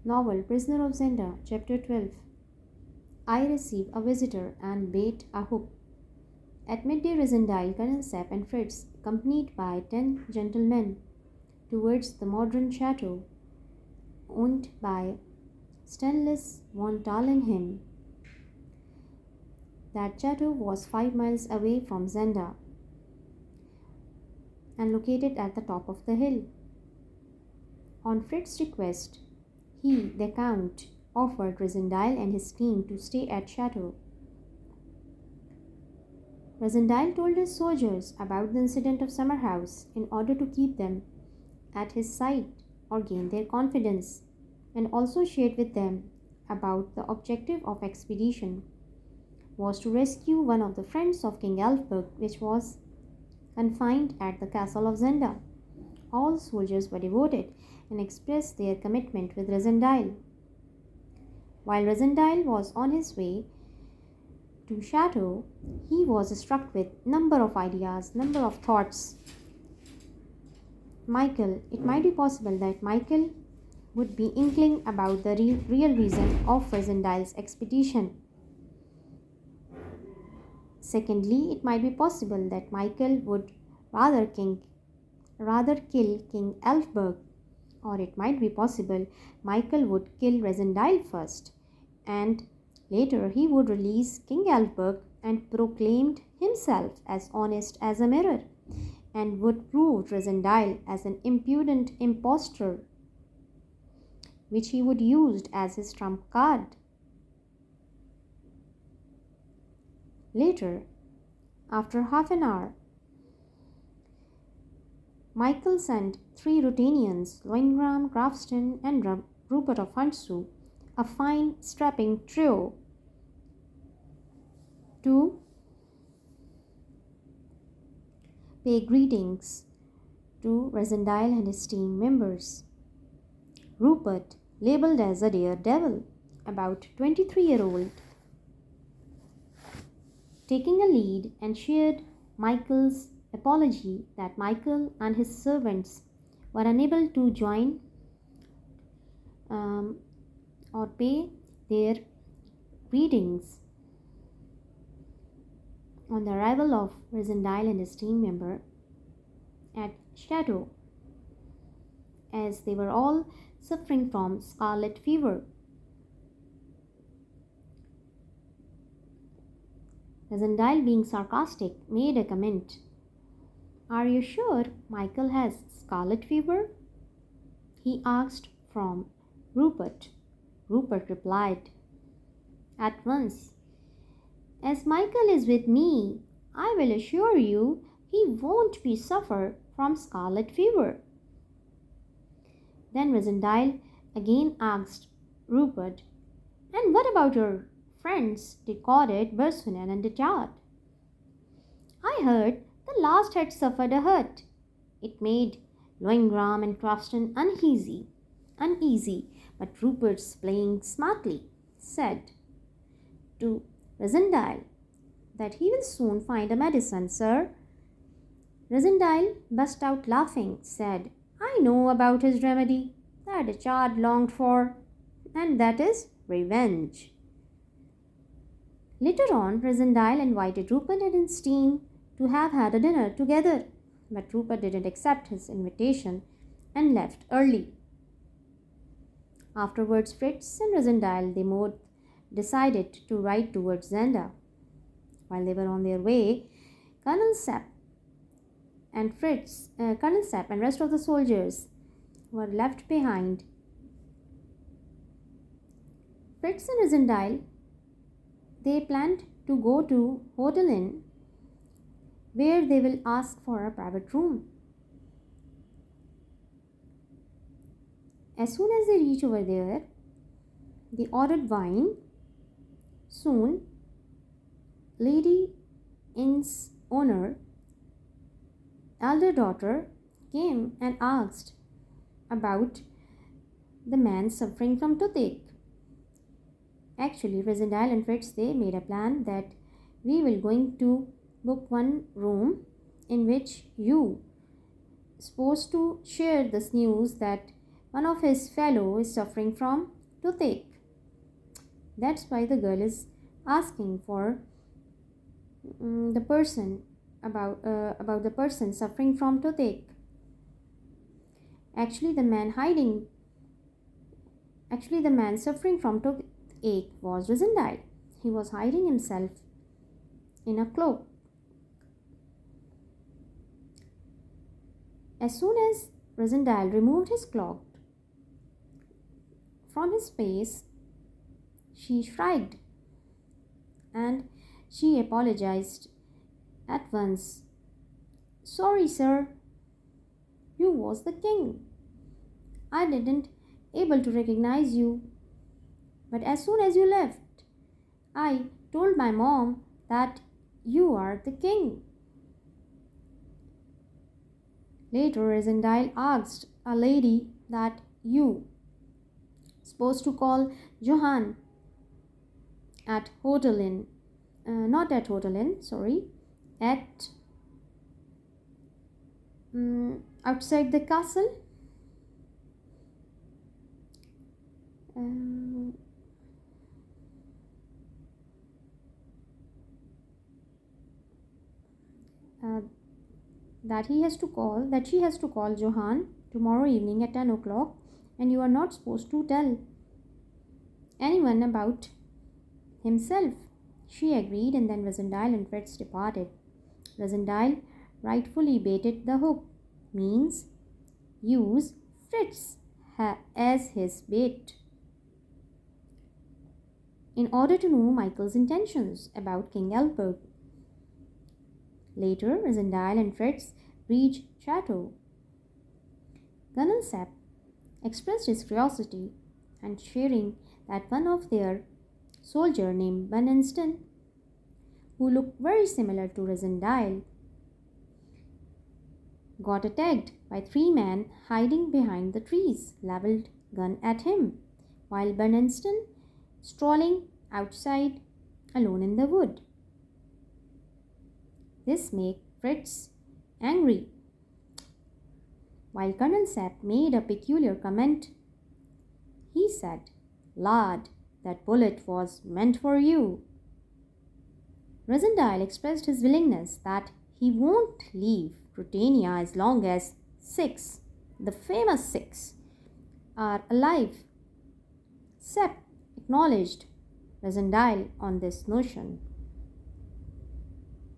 Novel Prisoner of Zenda, Chapter 12. I receive a visitor and bait a hook. At midday, Resendile, Colonel Sepp, and Fritz, accompanied by 10 gentlemen, towards the modern chateau owned by Stanislas von Tarlenheim. That chateau was 5 miles away from Zenda and located at the top of the hill. On Fritz's request, he, the Count, offered Resendile and his team to stay at chateau. Resendile told his soldiers about the incident of Summer House in order to keep them at his side or gain their confidence, and also shared with them about the objective of expedition was to rescue one of the friends of King Elfberg, which was confined at the castle of Zenda. All soldiers were devoted and expressed their commitment with Resendile. While Resendile was on his way to chateau, he was struck with number of ideas, number of thoughts. It might be possible that Michael would be inkling about the real reason of Resendile's expedition. Secondly, it might be possible that Michael would rather kill King Elfberg, or it might be possible Michael would kill Resendile first, and later he would release King Elfberg and proclaimed himself as honest as a mirror, and would prove Resendile as an impudent impostor, which he would use as his trump card. Later, after half an hour, Michael sent 3 Rutanians, Loingram, Grafston, and Rupert of Huntsue, a fine, strapping trio, to pay greetings to Resendile and his team members. Rupert, labeled as a daredevil, about 23-year-old, taking a lead, and shared Michael's apology that Michael and his servants were unable to join or pay their greetings on the arrival of Resendile and his team member at Chateau, as they were all suffering from scarlet fever. Resendile, being sarcastic, made a comment. "Are you sure Michael has scarlet fever?" he asked from Rupert. Rupert replied at once, "As Michael is with me, I will assure you he won't be suffer from scarlet fever." Then Resendile again asked Rupert, "And what about your friends Decorated, Bersonen, and Detard? I heard the last had suffered a hurt." It made Loingram and Crofton uneasy, but Rupert's playing smartly said to Resendile that he will soon find a medicine, sir. Resendile burst out laughing, said, "I know about his remedy that Richard longed for, and that is revenge." Later on, Resendile invited Rupert and his team to have had a dinner together, but Rupert didn't accept his invitation and left early. Afterwards, Fritz and Resendile, they both decided to ride towards Zenda. While they were on their way, Colonel Sepp and rest of the soldiers were left behind. Fritz and Resendile, they planned to go to Hotel Inn, where they will ask for a private room. As soon as they reach over there, they ordered wine. Soon, Lady Inn's owner, elder daughter, came and asked about the man suffering from toothache. Actually, Resendile and Fritz, they made a plan that we will going to book one room in which you supposed to share this news that one of his fellow is suffering from toothache. That's why the girl is asking for the person about the person suffering from toothache. Actually, the man hiding Actually, the man suffering from toothache was Rosendile. He was hiding himself in a cloak. As soon as Rosendile removed his cloak from his face, she shrieked and she apologized at once. Sorry, sir, you was the king. I didn't able to recognize you, but as soon as you left, I told my mom that you are the king. Later, Rosendile asked a lady that you supposed to call Johann at Hotel Inn, not at Hotel Inn, sorry, at outside the castle. Uh, uh, that she has to call Johann tomorrow evening at 10 o'clock, and you are not supposed to tell anyone about himself. She agreed, and then Rosendile and Fritz departed. Rosendile rightfully baited the hook, means use Fritz as his bait in order to know Michael's intentions about King Alberg. Later, Rosendile and Fritz reached Chateau. Colonel Sepp expressed his curiosity and sharing that one of their soldier named Bennenston, who looked very similar to Rosendile, got attacked by three men hiding behind the trees, leveled gun at him, while Bennenston strolling outside alone in the wood. This made Fritz angry, while Colonel Sepp made a peculiar comment. He said, Lad, that bullet was meant for you. Rosendile expressed his willingness that he won't leave Britannia as long as six, the famous six, are alive. Sepp acknowledged Rosendile on this notion.